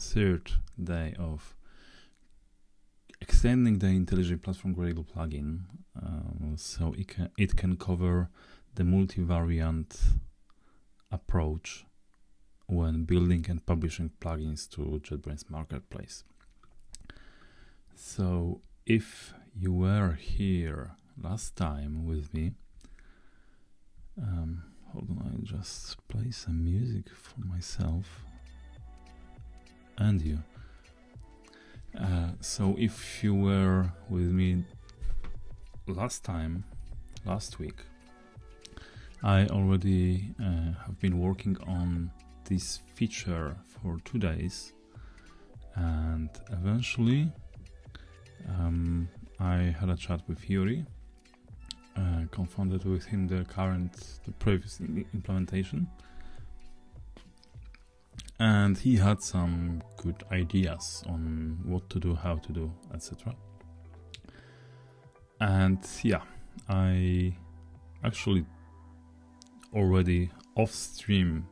third day of extending the IntelliJ Platform Gradle Plugin, so it can cover the multivariant approach when building and publishing plugins to JetBrains Marketplace. So if you were here last time with me, hold on, I'll just play some music for myself and you. So if you were with me last week, I already have been working on this feature for 2 days, and eventually I had a chat with Yuri, confronted with him the previous implementation, and he had some good ideas on what to do, how to do, etc. And yeah, I actually already off stream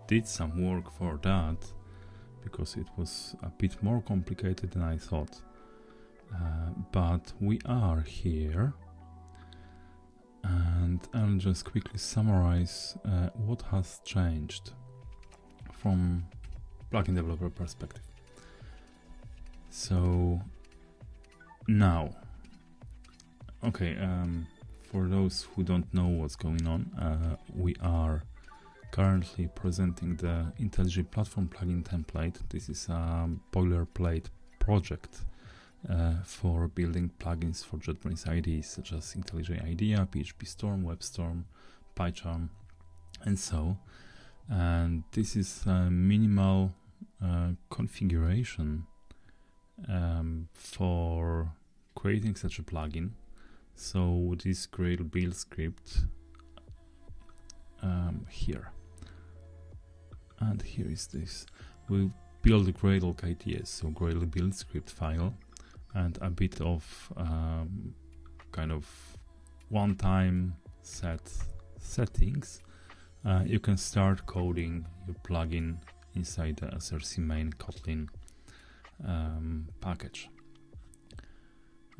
did some work for that, because it was a bit more complicated than I thought. But we are here, and I'll just quickly summarize what has changed from plugin developer perspective. So now, okay, for those who don't know what's going on, we are currently presenting the IntelliJ Platform plugin template. This is a boilerplate project for building plugins for JetBrains IDEs, such as IntelliJ IDEA, PHP Storm, WebStorm, PyCharm, and so. And this is a minimal configuration for creating such a plugin. So this Gradle build script here, and here is this. We'll build the Gradle IDEs, so Gradle build script file, and a bit of kind of one-time settings. You can start coding your plugin inside the src main Kotlin package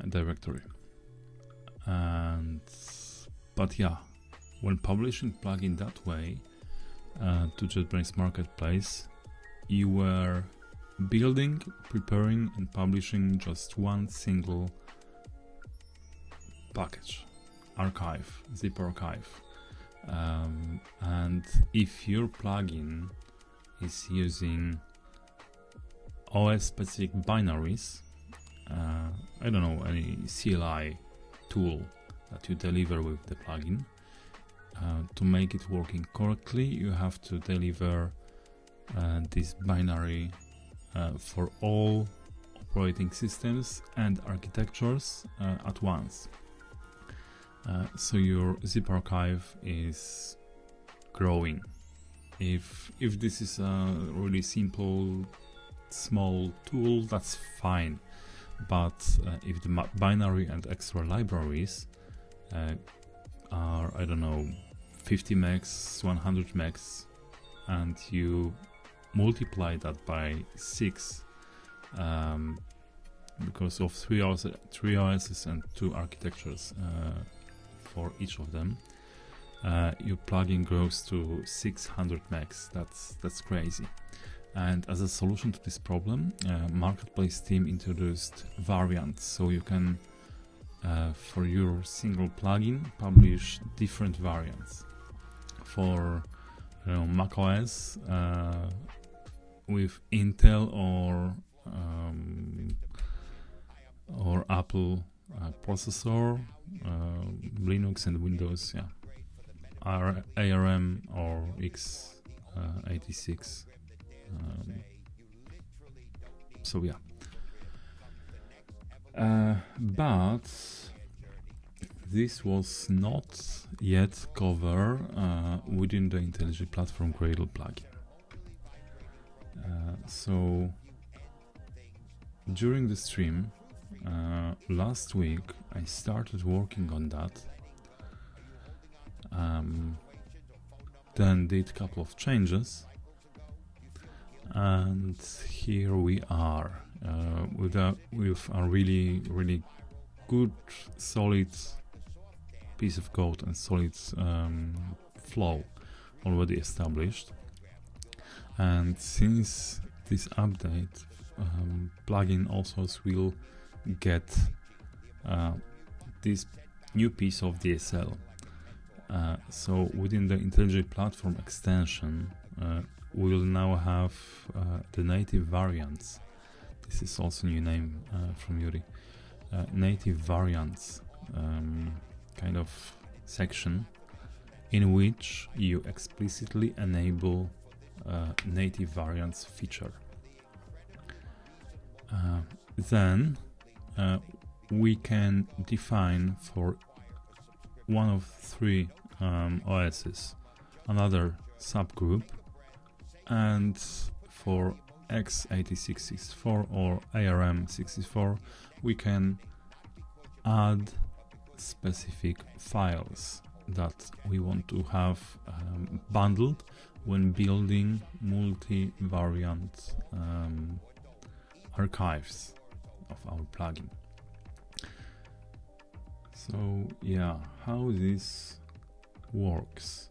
directory. But yeah, when publishing plugin that way to JetBrains Marketplace, you were building, preparing, and publishing just one single package, archive, zip archive. And if your plugin is using OS specific binaries, I don't know, any CLI tool that you deliver with the plugin, to make it working correctly, you have to deliver this binary for all operating systems and architectures at once. So your zip archive is growing. If this is a really simple, small tool, that's fine. But if the binary and extra libraries are, I don't know, 50 megs, 100 megs, and you multiply that by 6 because of 3 OSs and 2 architectures for each of them, your plugin grows to 600 megs. That's crazy. And as a solution to this problem, Marketplace team introduced variants, so you can for your single plugin publish different variants. For macOS with Intel or Apple processor, Linux and Windows, yeah, ARM or x86. So yeah, but this was not yet covered within the IntelliJ Platform Gradle plugin. So during the stream last week, I started working on that. Then did a couple of changes, And here we are with a really good solid piece of code and solid flow already established. And since this update, plugin also will get this new piece of DSL. So within the IntelliJ Platform extension, we will now have the native variants. This is also a new name from Yuri. Native variants kind of section in which you explicitly enable native variants feature. Then we can define for one of three OSs another subgroup, and for x86-64 or ARM64 we can add specific files that we want to have bundled when building multi-variant archives of our plugin. So yeah, how this works.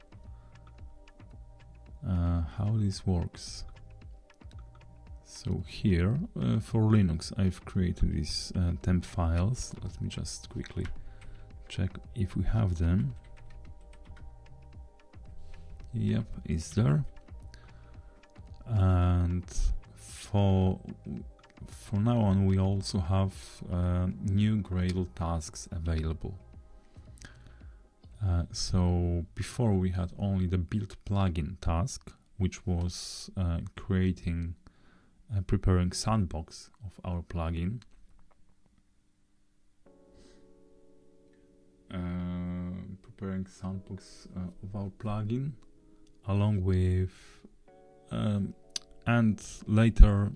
So here for Linux I've created these temp files. Let me just quickly check if we have them. Yep, it's there. And for now on we also have new Gradle tasks available. So before we had only the build plugin task, which was preparing sandbox of our plugin. Preparing sandbox of our plugin along with and later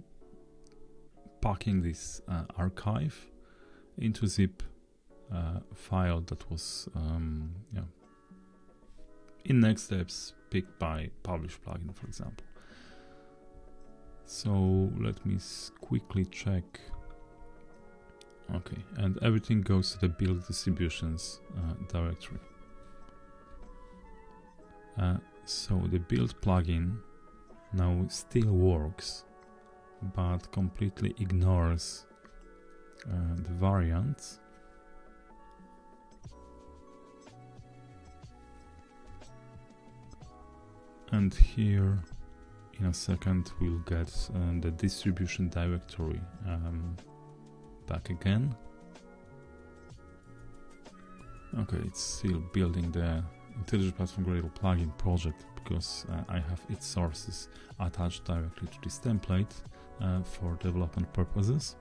packing this archive into zip file that was in next steps picked by publish plugin, for example. So let me quickly check. Okay, and everything goes to the build distributions directory. So the build plugin now still works, but completely ignores the variants. And here in a second we'll get the distribution directory back again. Okay, it's still building the IntelliJ Platform Gradle Plugin project because I have its sources attached directly to this template for development purposes.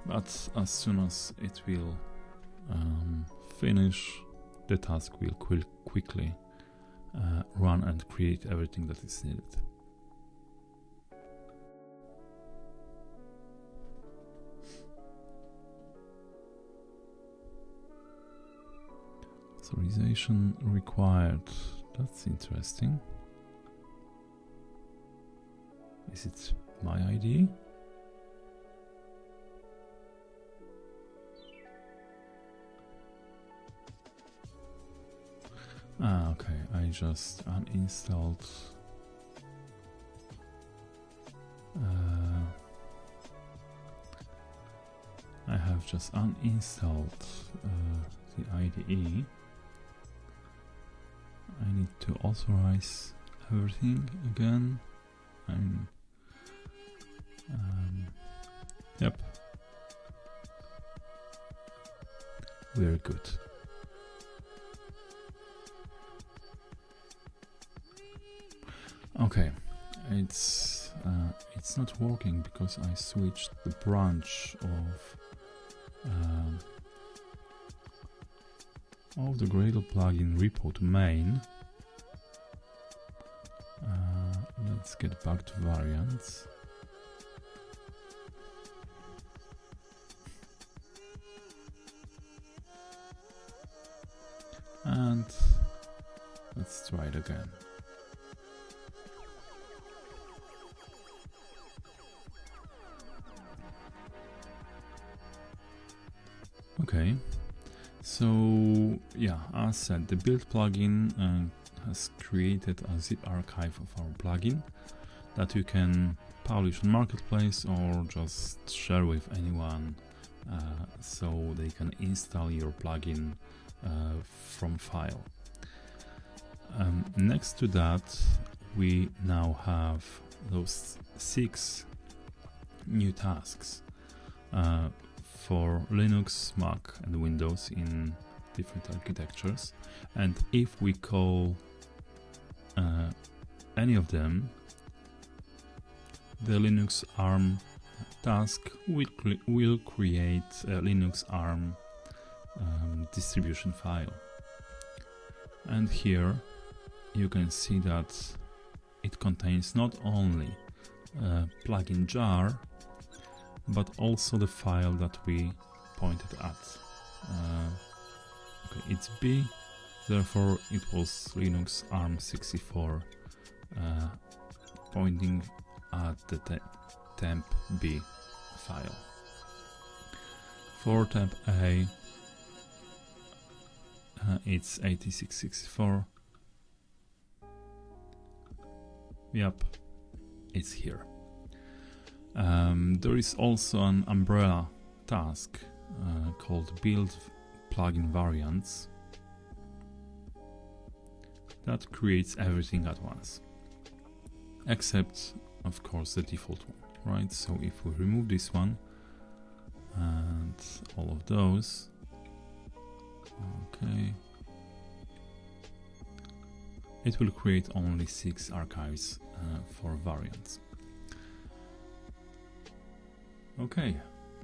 But as soon as it will finish, the task will quickly run and create everything that is needed. Authorization required. That's interesting. Is it my IDE? Okay, I just uninstalled I have just uninstalled the IDE. I need to authorize everything again. Yep. Very good. Okay, it's not working because I switched the branch of the Gradle plugin repo to main. Let's get back to variants. And let's try it again. Okay, so yeah, as said, the build plugin has created a zip archive of our plugin that you can publish on Marketplace or just share with anyone so they can install your plugin from file. Next to that, we now have those 6 new tasks for Linux, Mac and Windows in different architectures, and if we call any of them, the Linux ARM task will create a Linux ARM distribution file. And here you can see that it contains not only a plugin jar, but also the file that we pointed at. Okay, it's B, therefore it was Linux ARM64 pointing at the temp B file. For temp A, it's 8664. Yep, it's here. There is also an umbrella task called build plugin variants that creates everything at once, except of course the default one, right? So if we remove this one and all of those, okay, it will create only 6 archives for variants. Okay,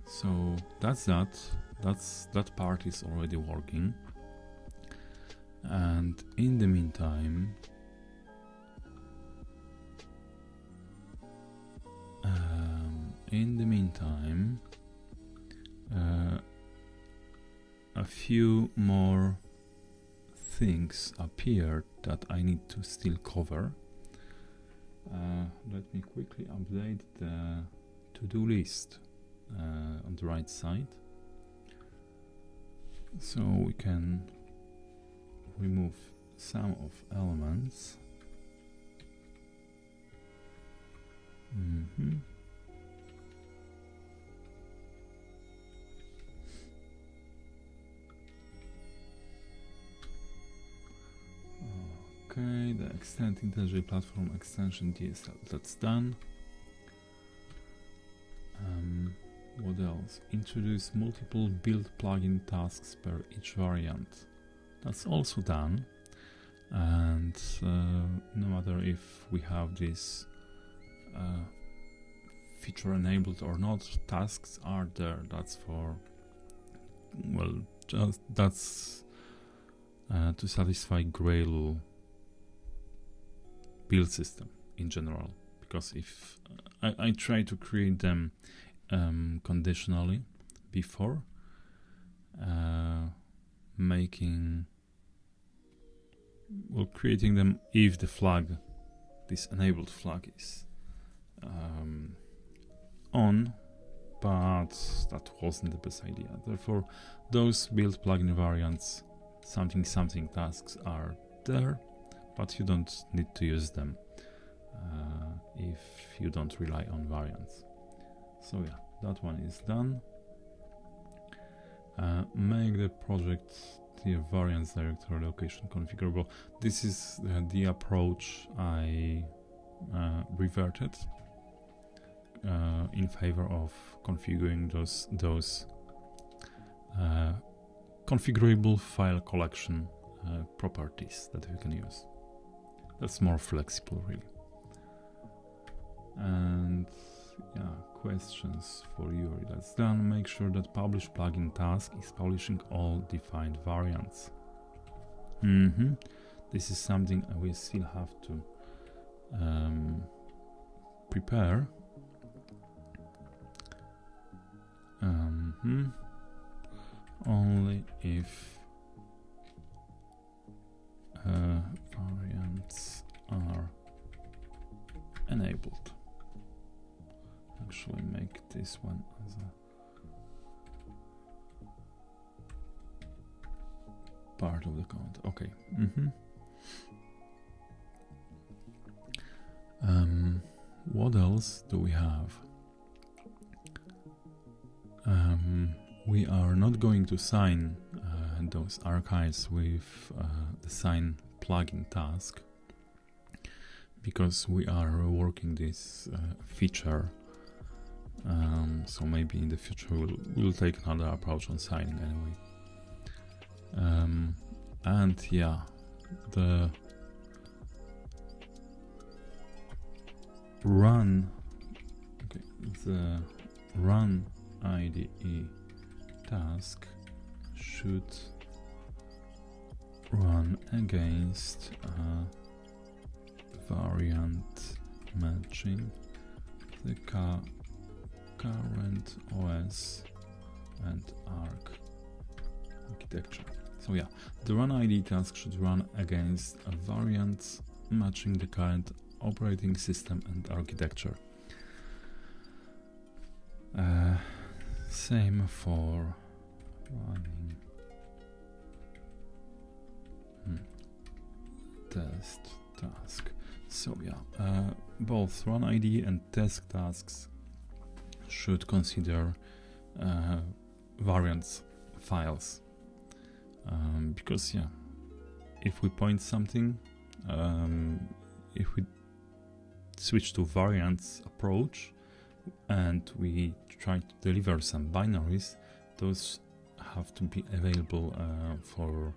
so that part is already working, and in the meantime a few more things appeared that I need to still cover. Let me quickly update the to-do list on the right side, so we can remove some of elements. Okay, the extend IntelliJ Platform extension DSL, that's done. What else? Introduce multiple build plugin tasks per each variant. That's also done. And no matter if we have this feature enabled or not, tasks are there. That's for, well, just that's to satisfy Gradle build system in general, because if I try to create them conditionally before creating them if the flag, this enabled flag, is on, but that wasn't the best idea. Therefore, those build plugin variants something tasks are there, but you don't need to use them if you don't rely on variants. So yeah, that one is done. Make the project the variants directory location configurable. This is the approach I reverted in favor of configuring those configurable file collection properties that we can use. That's more flexible, really. And yeah, questions for Yuri. That's done. Make sure that publish plugin task is publishing all defined variants. This is something I will still have to prepare. Only if variants are enabled. Actually make this one as part of the code. Okay. What else do we have? We are not going to sign those archives with the sign plugin task, because we are working this feature. So maybe in the future we'll take another approach on signing anyway. And yeah, the run IDE task should run against variant matching the current OS and architecture. So yeah, the run IDE task should run against a variant matching the current operating system and architecture. Same for running test task. So yeah, both run IDE and test tasks should consider variants files, because yeah, if we point something, if we switch to variants approach and we try to deliver some binaries, those have to be available for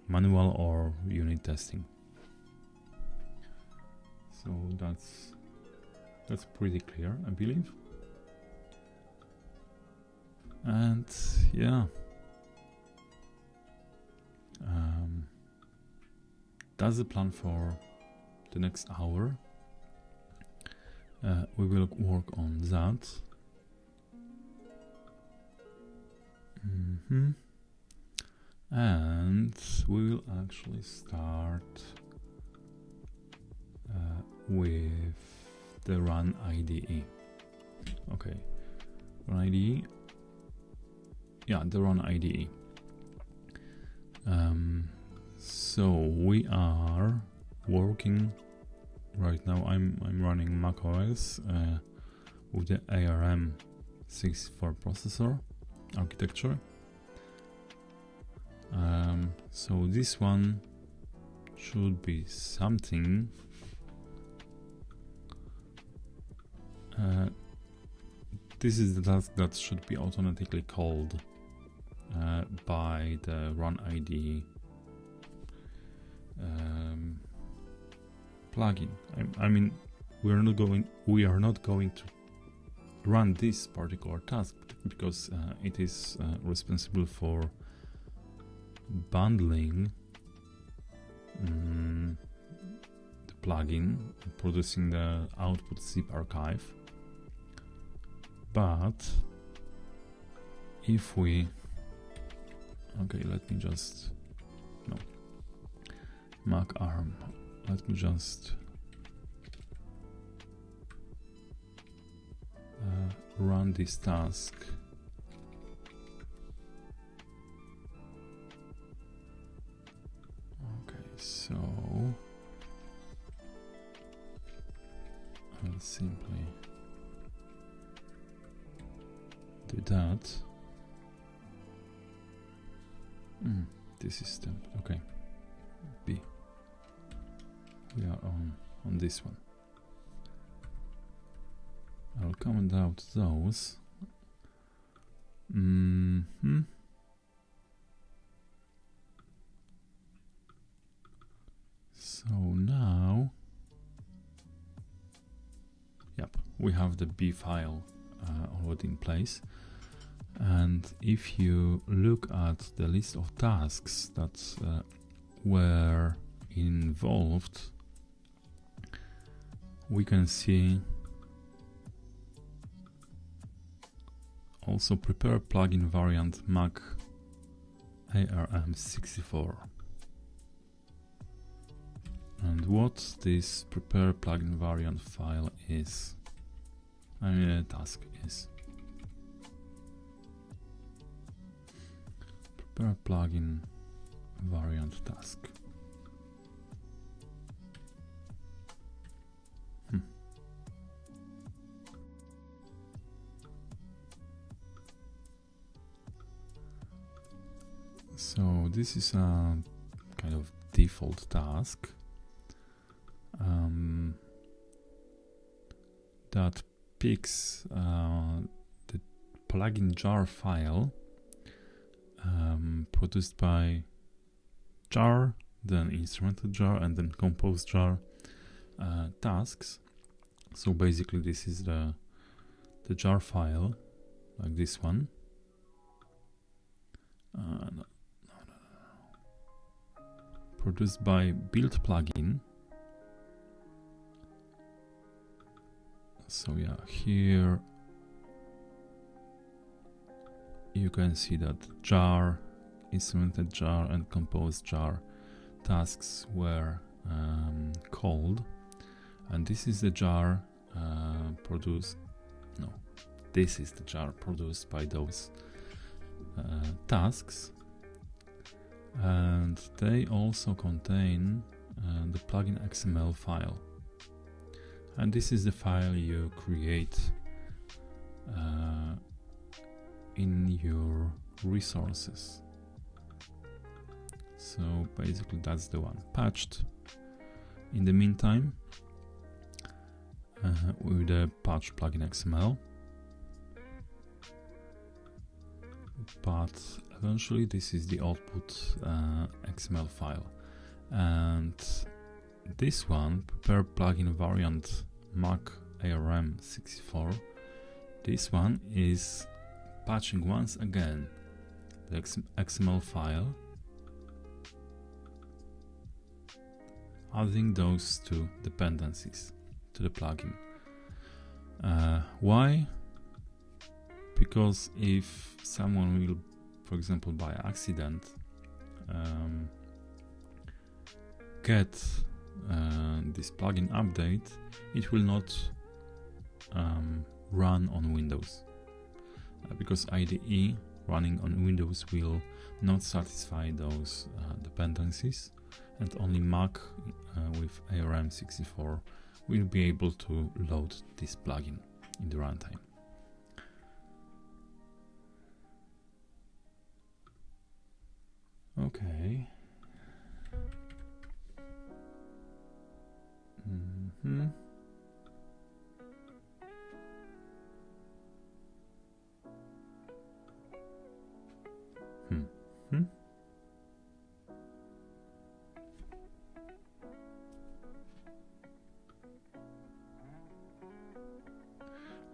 manual or unit testing. So that's pretty clear, I believe. And yeah, that's the plan for the next hour. We will work on that. And we will actually start with the run IDE. Okay, run IDE. Yeah, the run IDE. So we are working right now. I'm running macOS with the ARM64 processor architecture. So this one should be something. This is the task that should be automatically called by the run IDE plugin. I mean, we are not going to run this particular task because it is responsible for bundling the plugin, producing the output zip archive. But if we let me just Mac ARM. Let me just run this task. Okay, so I'll simply do that. This is stamped. Okay, B. We are on this one. I'll comment out those. So now, yep, we have the B file already in place. And if you look at the list of tasks that were involved, we can see also prepare plugin variant Mac ARM64. And what this prepare plugin variant file is, task is. Prepare plugin variant task. So this is a kind of default task that picks the plugin jar file produced by jar, then instrumental jar, and then compose jar tasks. So basically this is the jar file, like this one. Produced by build plugin. So yeah, here you can see that jar, instrumented jar, and compose jar tasks were called, and this is the jar this is the jar produced by those tasks, and they also contain the plugin.xml file, and this is the file you create in your resources. So basically that's the one patched in the meantime with the patch plugin.xml, but eventually this is the output XML file, and this one, prepare plugin variant Mac ARM 64, this one is patching once again the XML file, adding those two dependencies to the plugin. Why? Because if someone will, for example, by accident get this plugin update, it will not run on Windows, because IDE running on Windows will not satisfy those dependencies, and only Mac with ARM 64 will be able to load this plugin in the runtime. Okay.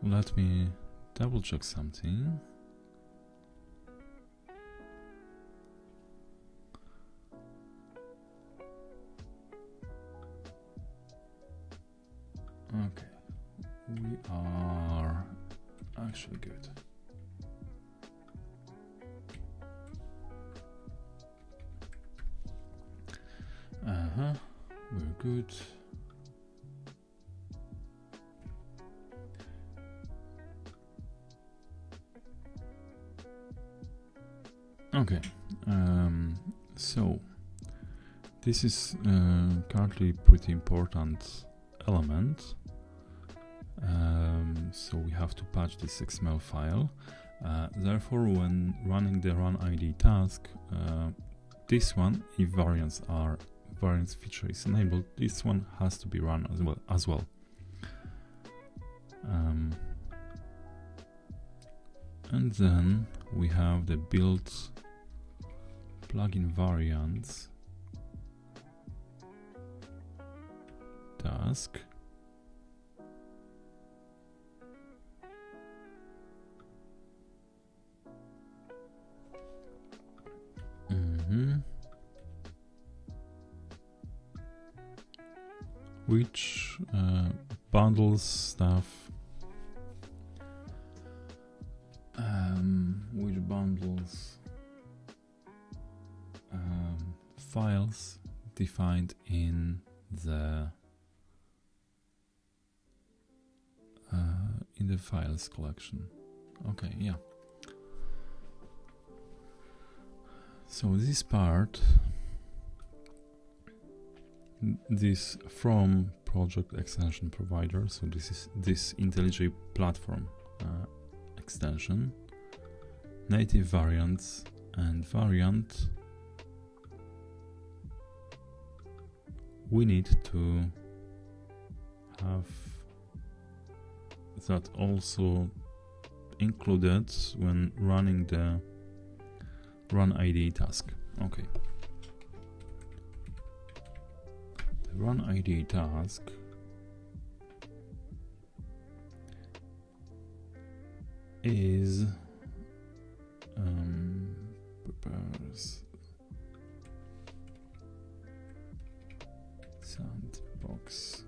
Let me double check something. Okay, we are actually good. We're good. Okay, so this is currently pretty important element. So we have to patch this XML file. Therefore, when running the run ID task, this one, if variants feature is enabled, this one has to be run as well. And then we have the build plugin variants task. Which bundles stuff, which bundles files defined in the files collection. Okay, yeah. So this part, this from project extension provider, so this is this IntelliJ Platform extension, native variants and variant. We need to have that also included when running the run IDE task. Okay. The run IDE task is prepares sandbox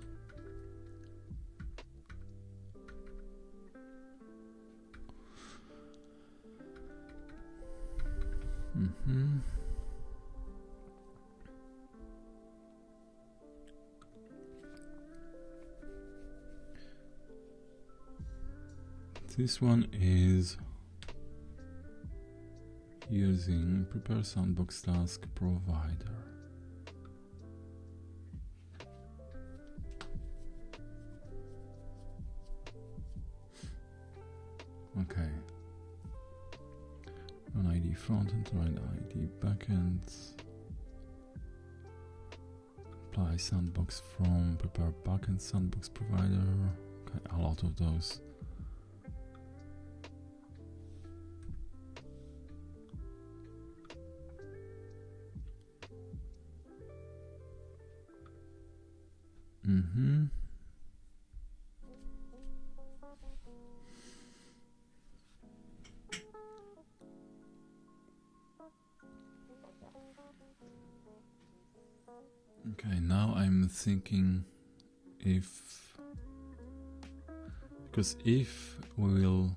This one is using prepare sandbox task provider. Okay. Run ID frontend, run ID backend. Apply sandbox from prepare backend sandbox provider. Okay, a lot of those. Okay, now I'm thinking because if we will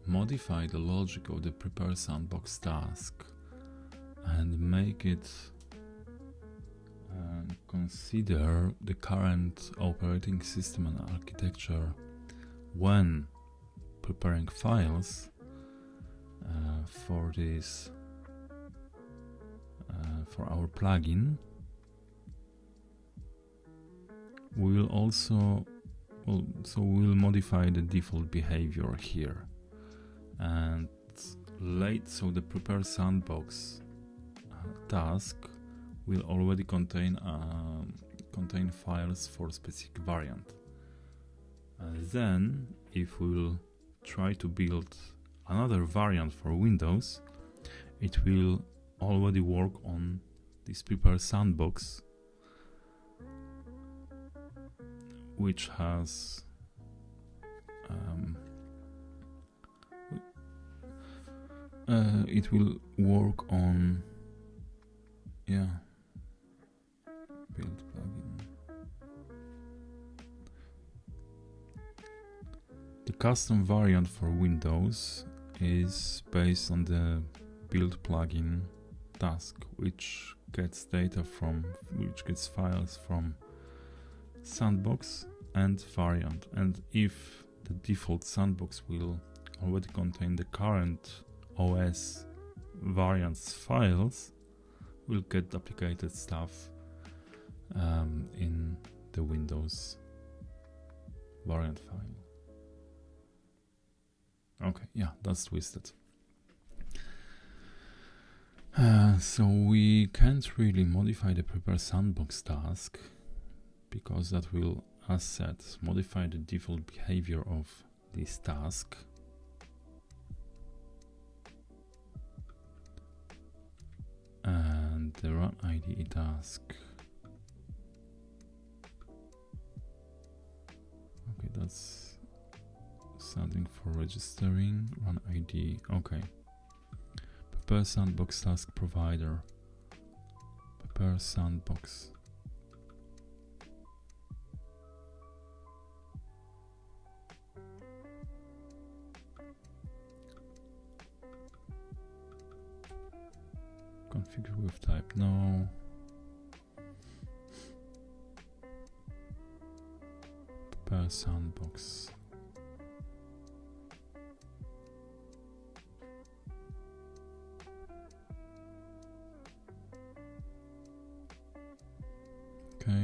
modify the logic of the prepare sandbox task and make it consider the current operating system and architecture when preparing files for this for our plugin, we will also we'll modify the default behavior here, and so the prepare sandbox task will already contain files for specific variant. Then if we will try to build another variant for Windows, it will already work on this prepare sandbox, which has it will work on build plugin. The custom variant for Windows is based on the build plugin task, which gets files from sandbox and variant, and if the default sandbox will already contain the current OS variants files, we'll get duplicated stuff in the Windows variant file. Okay, yeah, that's twisted. So we can't really modify the prepare sandbox task, because that will, as said, modify the default behavior of this task. And the run IDE task. Okay, that's something for registering. Run ID. Okay. Prepare sandbox task provider. Prepare sandbox. Configure with type no. Prepare sandbox.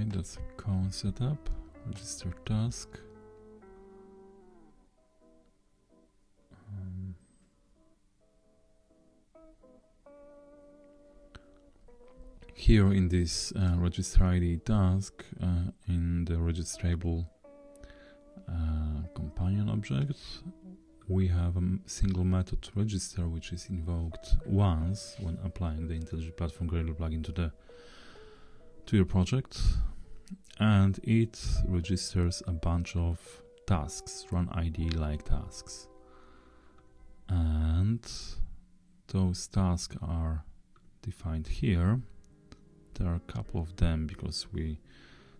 Okay, that's a con setup. Register task. Here in this register ID task, in the registrable companion object, we have a single method register which is invoked once when applying the IntelliJ Platform Gradle Plugin to your project, and it registers a bunch of tasks, run ID like tasks, and those tasks are defined here. There are a couple of them because we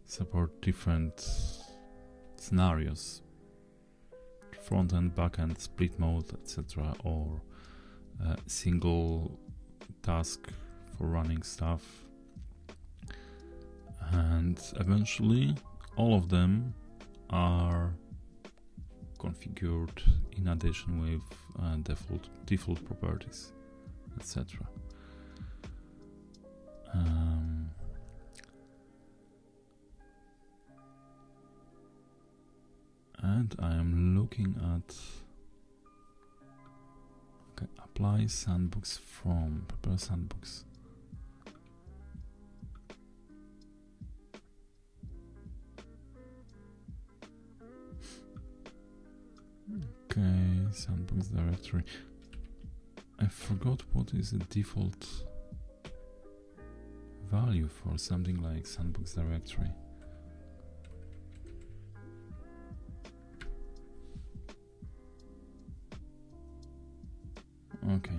support different scenarios, front-end, back-end, split mode, etc., or single task for running stuff. And eventually all of them are configured in addition with default properties, etc. And I am looking at apply sandbox from prepare sandbox. Okay, sandbox directory. I forgot what is the default value for something like sandbox directory. Okay.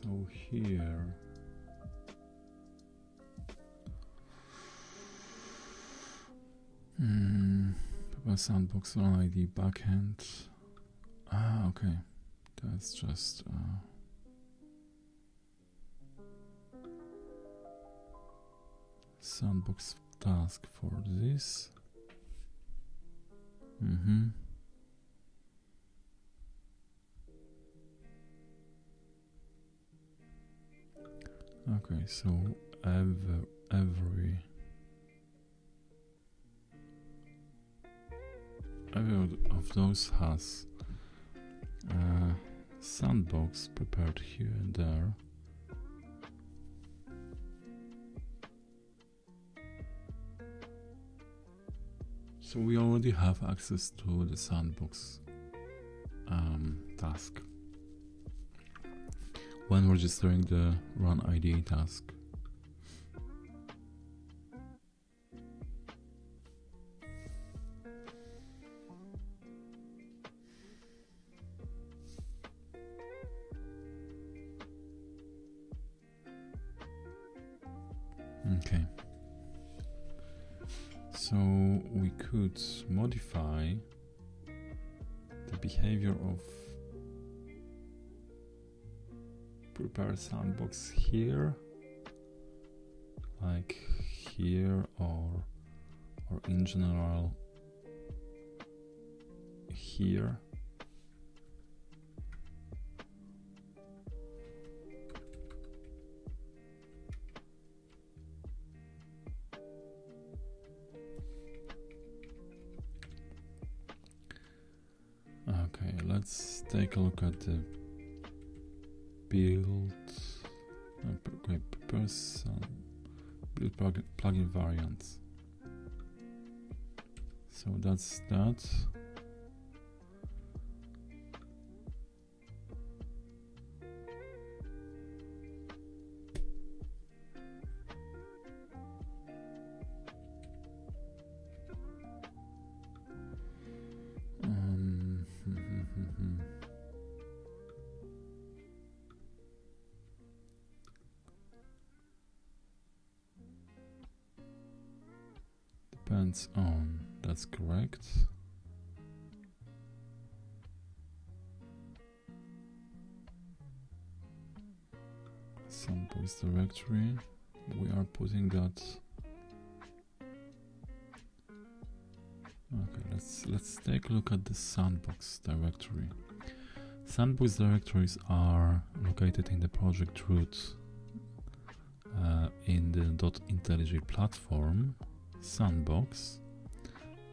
So here sandbox run ID backend. Okay, that's just sandbox task for this. Okay, so every of those has a sandbox prepared here and there. So we already have access to the sandbox task when registering the run IDE task. Okay, so we could modify the behavior of prepare sandbox here, like here, or in general here. Okay, let's take a look at the build plugin variants. So that's that. Depends on, that's correct. Sandbox directory, we are putting that. Okay, let's take a look at the sandbox directory. Sandbox directories are located in the project root in the .IntelliJ Platform sandbox,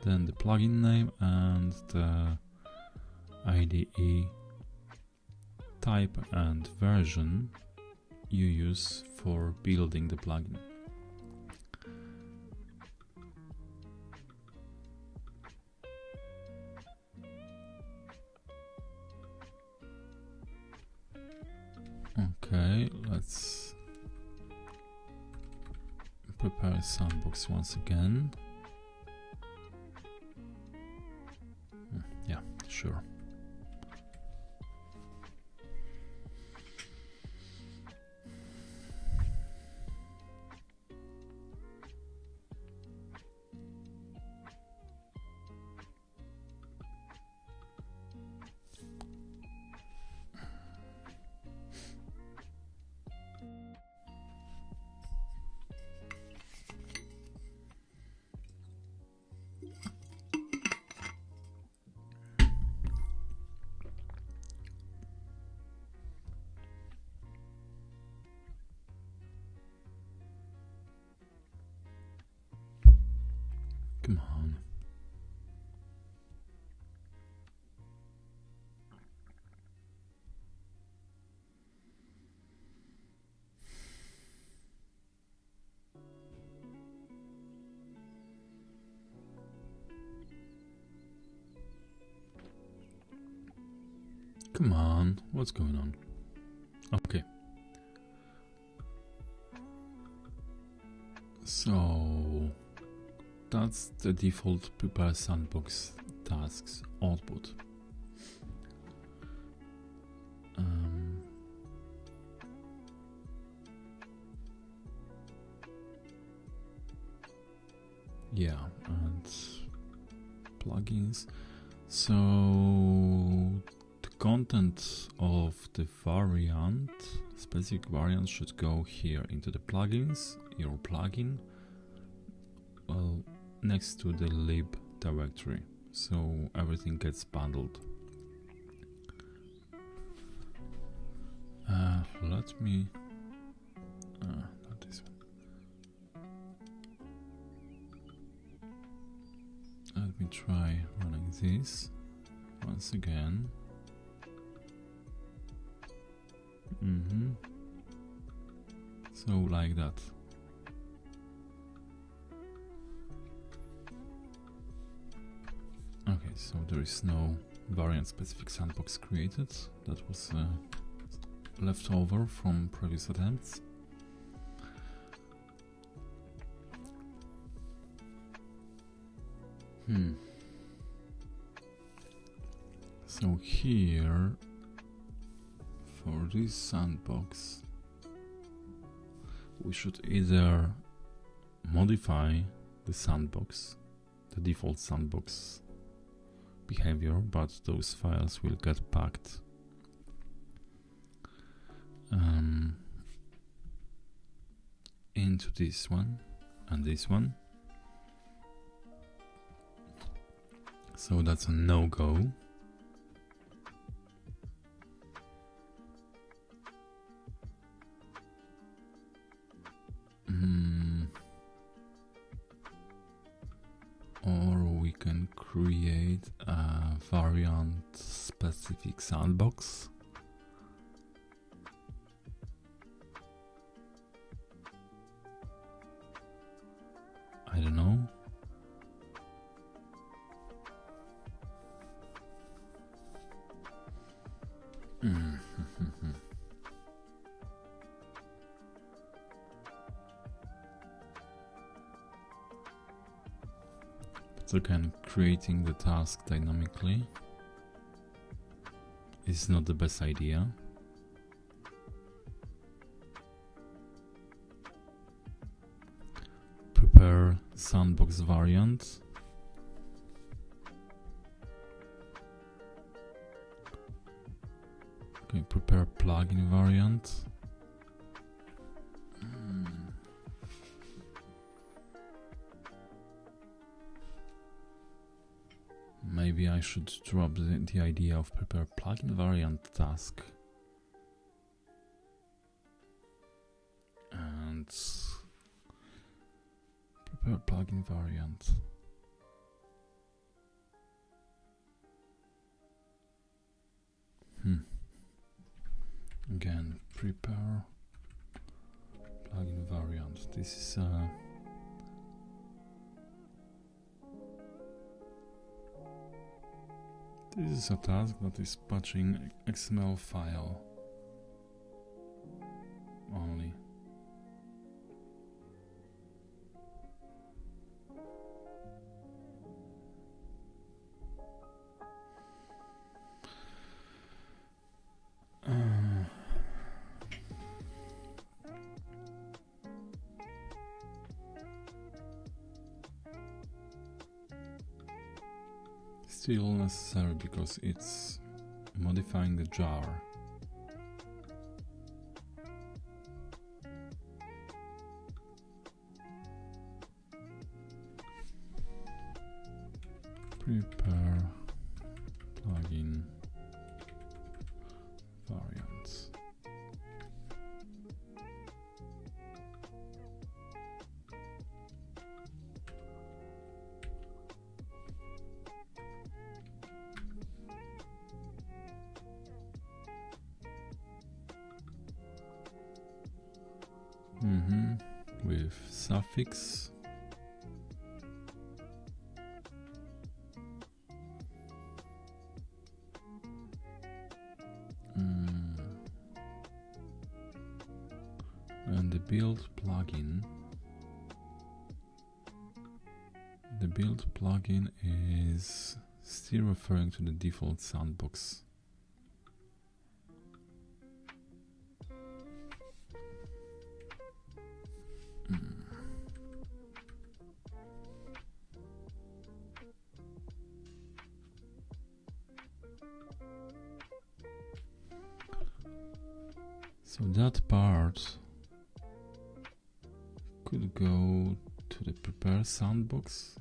then the plugin name and the IDE type and version you use for building the plugin. Okay, let's prepare a sandbox once again. Yeah, sure. Come on. Come on, what's going on? Okay. So that's the default prepare sandbox tasks output. Yeah, and plugins. So the content of the variant, specific variant, should go here into the plugins, your plugin, well, next to the lib directory, so everything gets bundled. Let me not this one. Let me try running this once again. So like that. Okay, so there is no variant specific sandbox created. That was left over from previous attempts. So here, for this sandbox, we should either modify the sandbox, the default sandbox behavior, but those files will get packed into this one and this one. So that's a no-go. Or we can create a variant specific sandbox. I don't know. So again, creating the task dynamically is not the best idea. Prepare sandbox variant. Okay, prepare plugin variant. maybe I should drop the idea of prepare plugin variant task and prepare plugin variant. Again, prepare plugin variant. This is a task that is patching XML file only. Still necessary because it's modifying the jar. Prepare plugin variants. With suffix. And the build plugin. The build plugin is still referring to the default sandbox. So that part could go to the prepare sandbox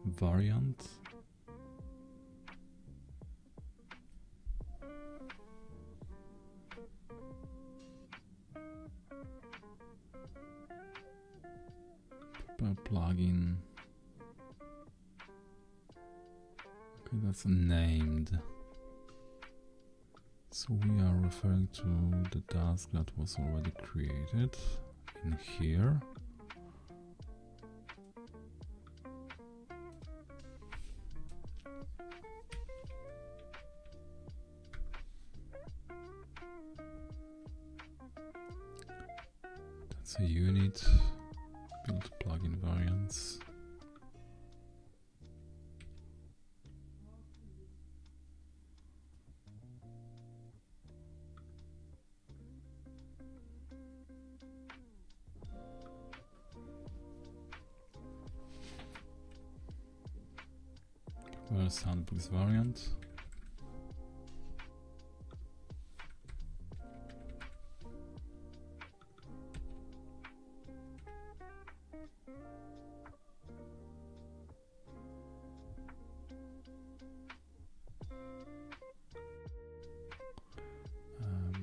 variant. Prepare plugin. Okay, that's named. So we are referring to the task that was already created in here. That's a unit, build plugin variants. Sandbox variant.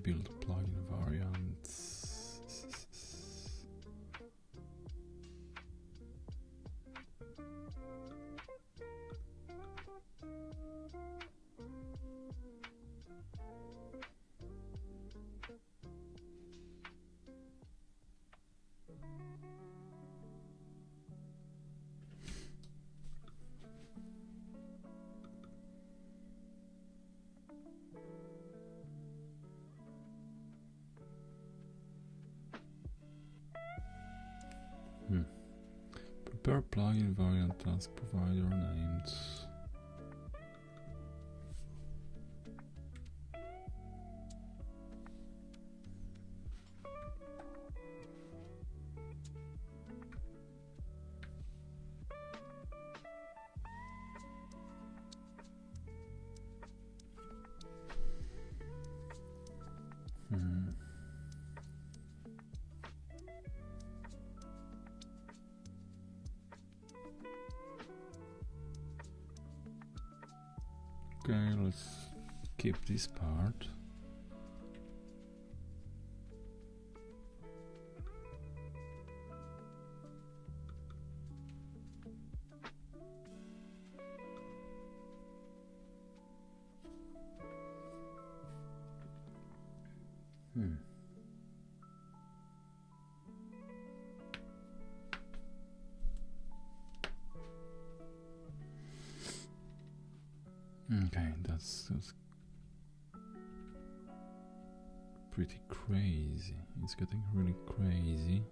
Build plugin variants. Prepare plugin variant task provider named. let's keep this part. Okay, that's pretty crazy. It's getting really crazy.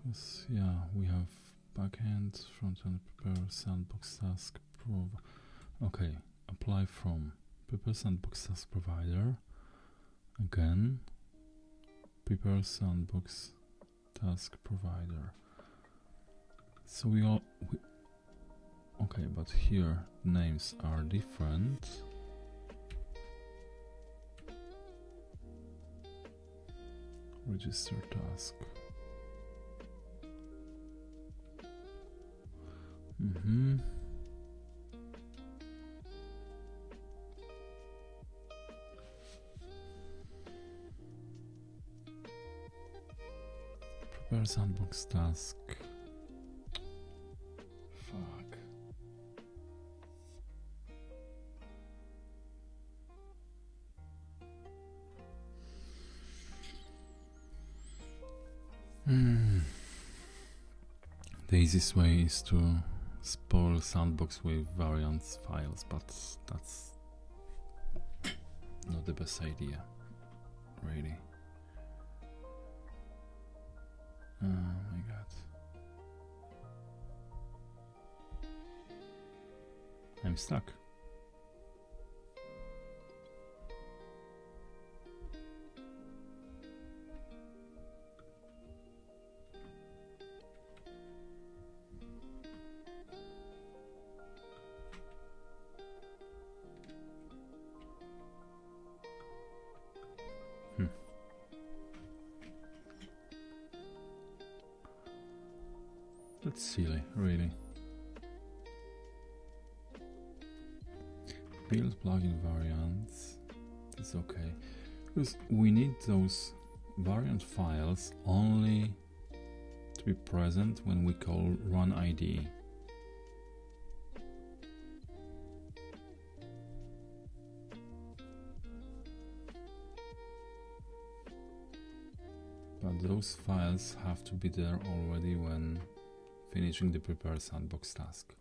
Because, yeah, we have backend, frontend, prepare, sandbox task, okay, apply from prepare sandbox task provider. Again, prepare sandbox task provider. So okay, but here names are different. Register task. Prepare sandbox task. Fuck. The easiest way is to spoil sandbox with variants files, but that's not the best idea, really. Oh my god. I'm stuck. That's silly, really. Build plugin variants. It's okay. Because we need those variant files only to be present when we call run IDE. But those files have to be there already when finishing the prepare sandbox task.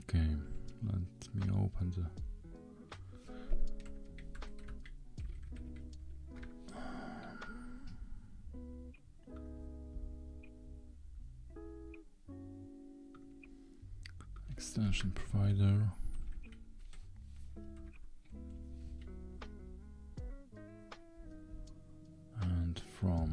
Okay, let me open the extension provider. And from.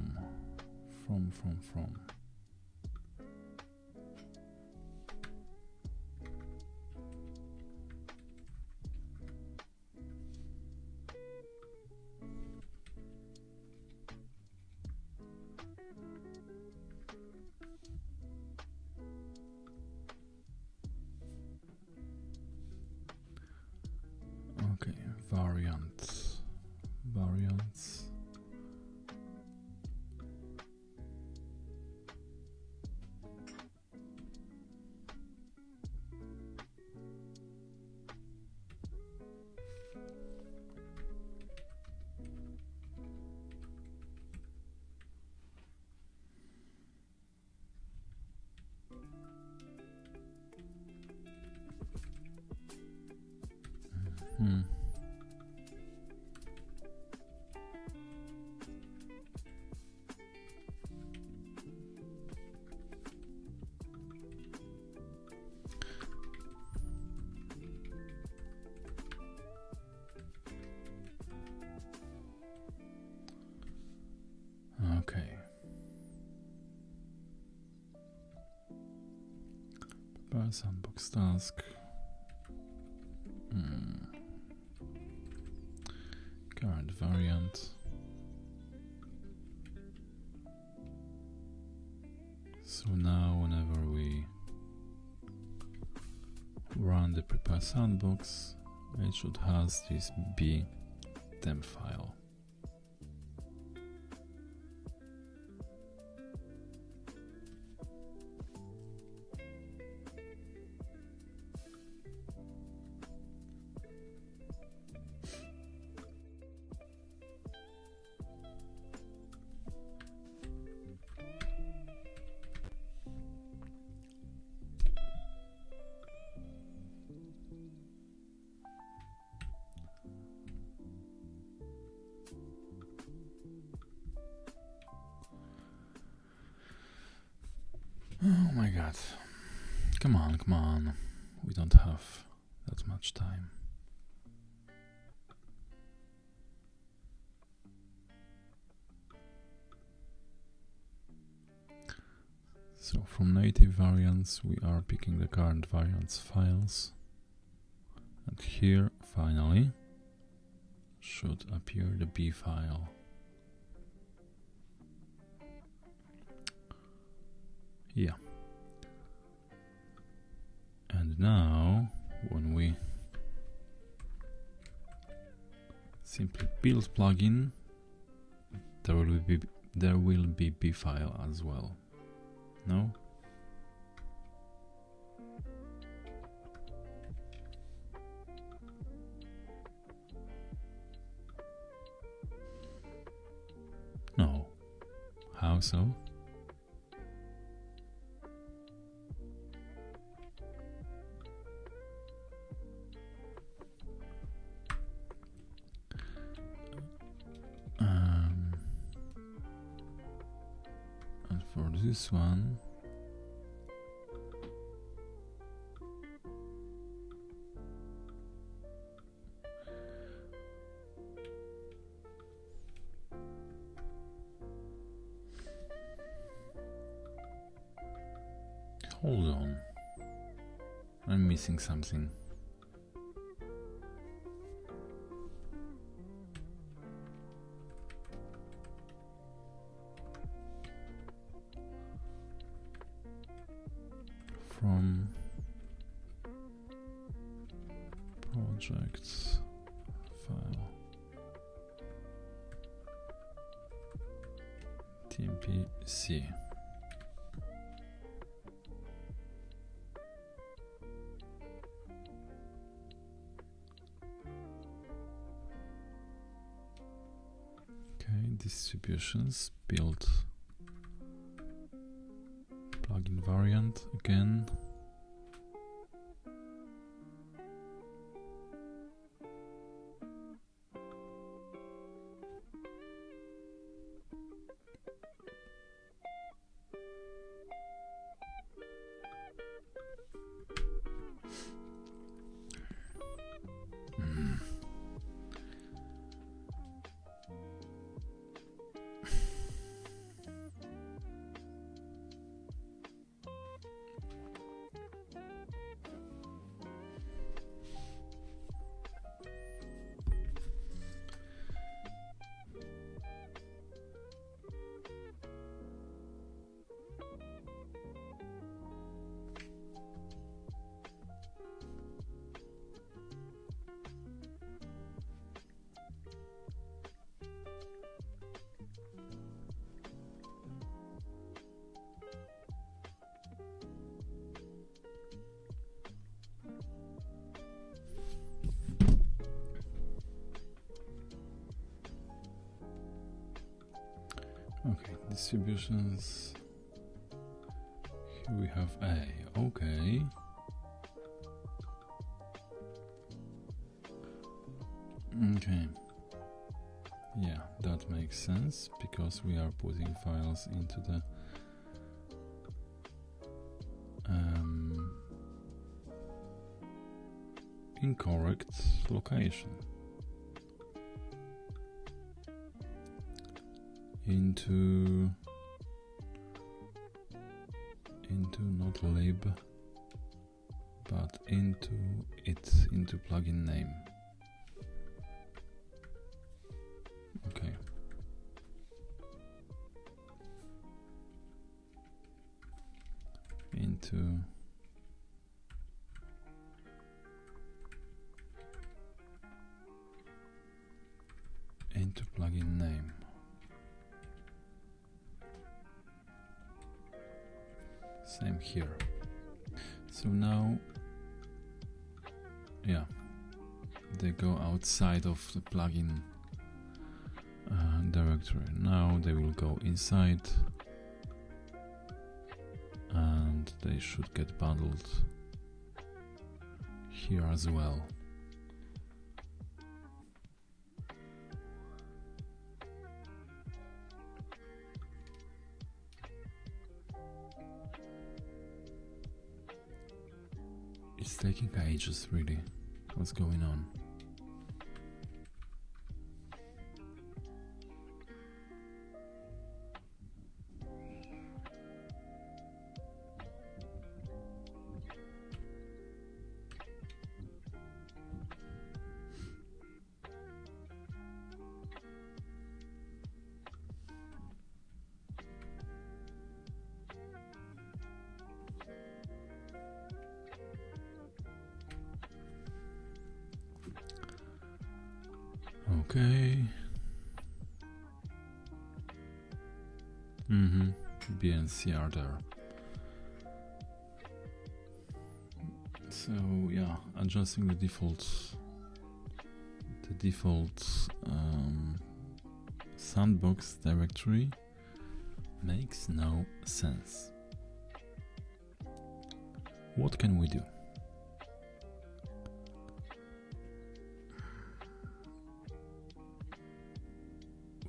Okay, variants. Sandbox task. Current variant. So now whenever we run the prepare sandbox, it should has this b temp file. Oh my god. Come on, come on. We don't have that much time. So from native variants we are picking the current variants files. And here finally should appear the B file. Yeah. And now when we simply build plugin, there will be B file as well. No? No. How so? And for this one, hold on, I'm missing something. From projects file tmpc. Okay, distributions, build plugin variant again. Okay, distributions. Here we have A. Okay. Okay. Yeah, that makes sense because we are putting files into the incorrect location. Into not lib but into plugin name. Okay. Into plugin name. Same here. So now, yeah, they go outside of the plugin directory. Now they will go inside, and they should get bundled here as well. It's taking ages, really. What's going on? Okay. BNC are there. So yeah, adjusting the default sandbox directory makes no sense. What can we do?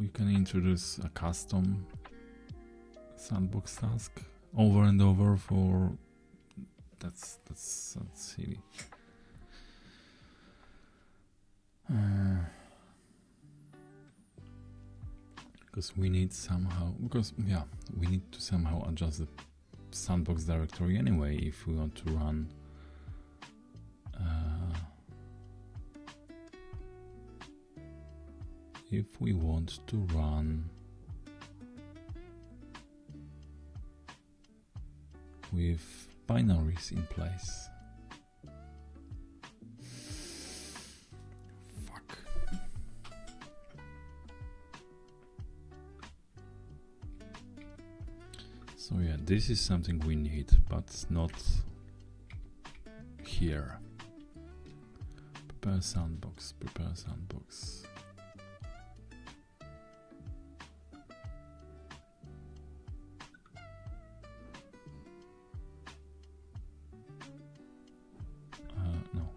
We can introduce a custom sandbox task over and over for that's silly. Because we need to somehow adjust the sandbox directory anyway if we want to run with binaries in place. Fuck. So yeah, this is something we need, but not here. Prepare sandbox. No.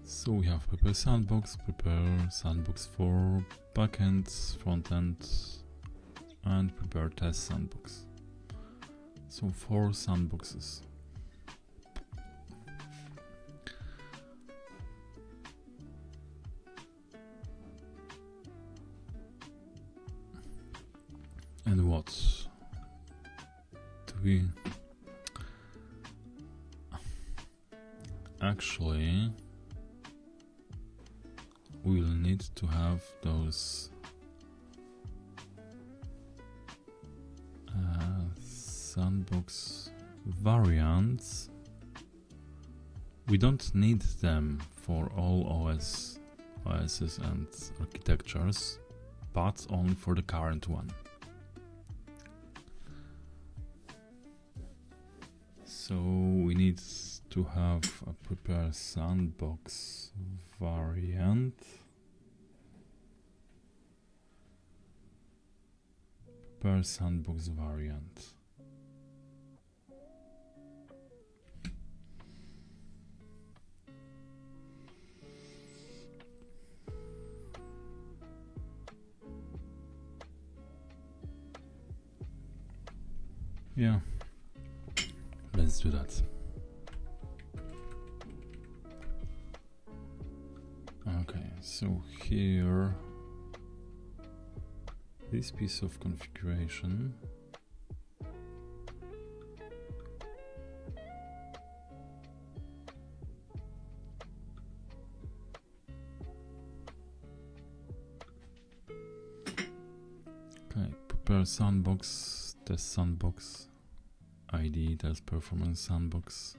So we have prepare sandbox for backend, frontend, and prepare test sandbox. So 4 sandboxes. And what do we actually? We'll need to have those sandbox variants. We don't need them for all OSs and architectures, but only for the current one. So we need to have a prepare sandbox variant. Prepare sandbox variant. Yeah, let's do that. Okay, so here, this piece of configuration prepare sandbox, test sandbox, IDE, test performance sandbox.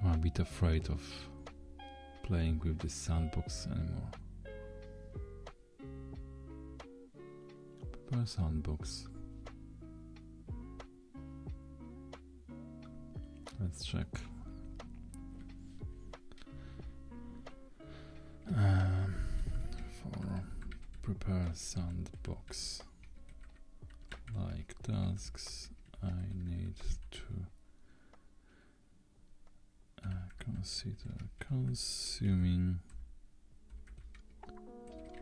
I'm a bit afraid of playing with this sandbox anymore. Prepare sandbox. Let's check. For prepare sandbox, like tasks, I need to consider consuming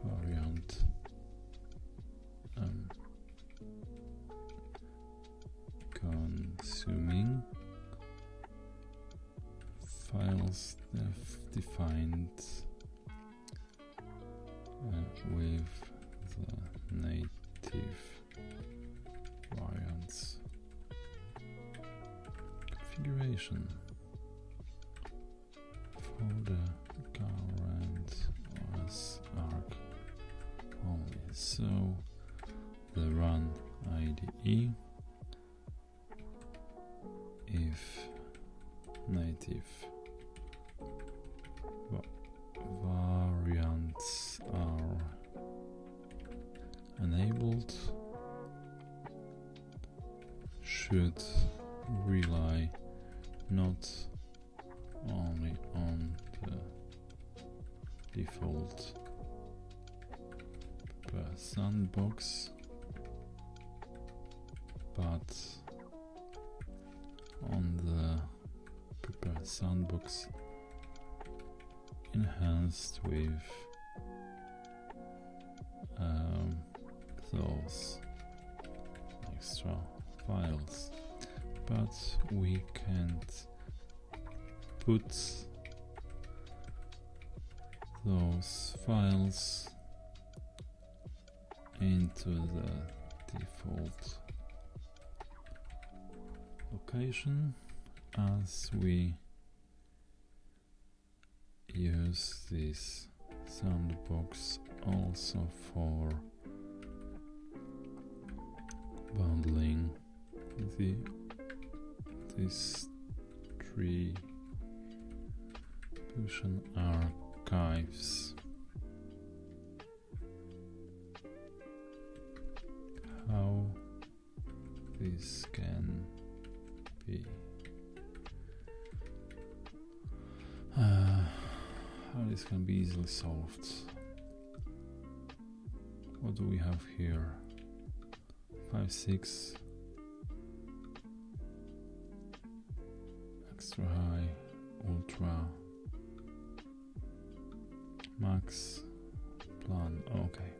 variant consuming files defined with the native variants. Configuration for the current OS arc only. So the run IDE if native variants are enabled, should rely not only on the default sandbox, but on the prepare sandbox enhanced with those extra files, but we can't put those files into the default location, as we use this sandbox also for bundling these distribution archives. How this can be easily solved. What do we have here? 5.6 extra high, ultra, max, plan. Okay.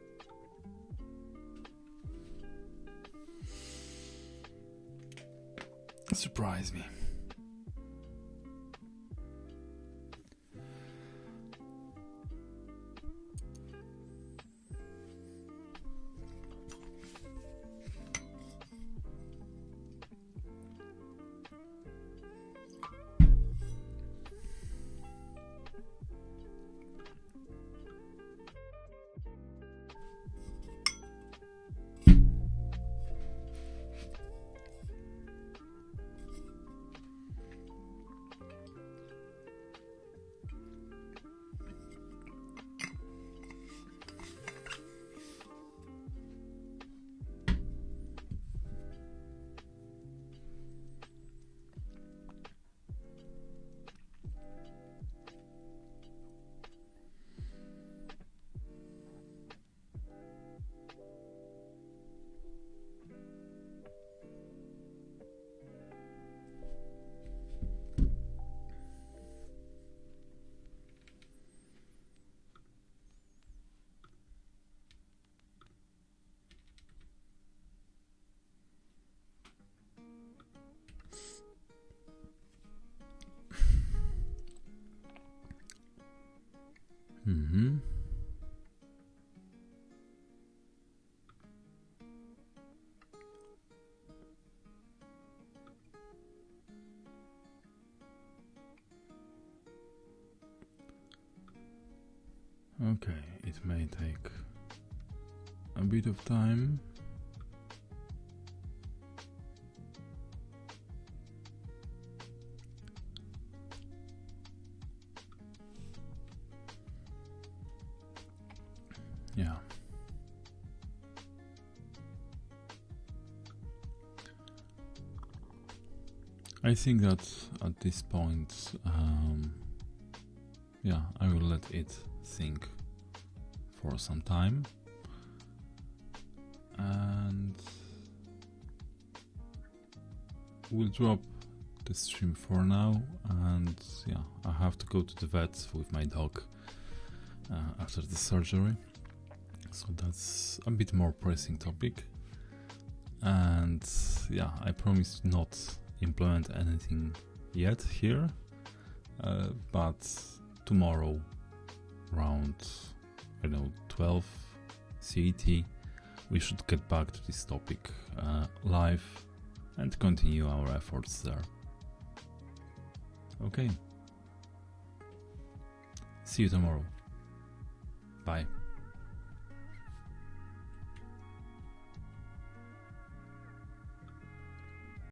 Surprise me. Okay, it may take a bit of time. Yeah. I think that at this point, yeah, I will let it think for some time, and we'll drop the stream for now. And yeah, I have to go to the vet with my dog after the surgery, so that's a bit more pressing topic. And yeah, I promise not implement anything yet here, but tomorrow around, I don't know, 12 CET, we should get back to this topic live and continue our efforts there. Okay, see you tomorrow. Bye.